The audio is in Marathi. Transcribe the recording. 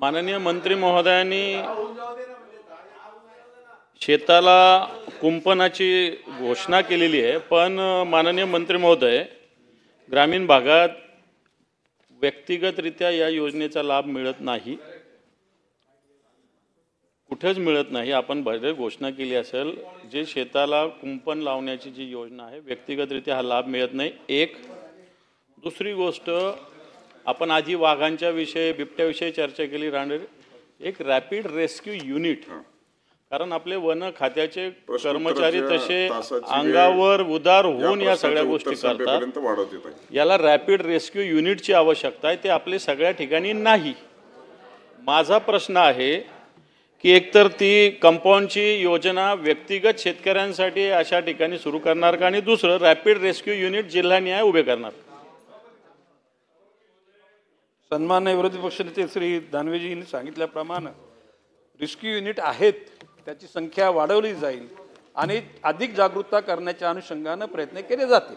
माननीय मंत्री महोदयांनी शेताला कुंपणाची घोषणा केलेली आहे, पण माननीय मंत्री महोदय ग्रामीण भागात व्यक्तिगतरित्या या योजनेचा लाभ मिळत नाही, कुठेच मिळत नाही। आपण भले घोषणा केली असेल, जे शेताला कुंपण लावण्याची जी योजना आहे व्यक्तिगतरित्या हा लाभ मिळत नाही। एक दुसरी गोष्ट, आपण आधी वाघांच्या विषयी बिबट्याविषयी चर्चा केली राहणार, एक रॅपिड रेस्क्यू युनिट, कारण आपले वन खात्याचे कर्मचारी तसे अंगावर उदार होऊन या सगळ्या गोष्टी करतात। याला रॅपिड रेस्क्यू युनिटची आवश्यकता आहे, ते आपले सगळ्या ठिकाणी नाही। माझा प्रश्न आहे की एकतर ती कंपाऊंडची योजना व्यक्तिगत शेतकऱ्यांसाठी अशा ठिकाणी सुरू करणार का, आणि दुसरं रॅपिड रेस्क्यू युनिट जिल्हानिहाय उभे करणार। सन्माननीय विरोधी पक्षनेते श्री दानवेजींनी सांगितल्याप्रमाणे रेस्क्यू युनिट आहेत, त्याची संख्या वाढवली जाईल आणि अधिक जागरूकता करण्याच्या अनुषंगाने प्रयत्न केले जातील।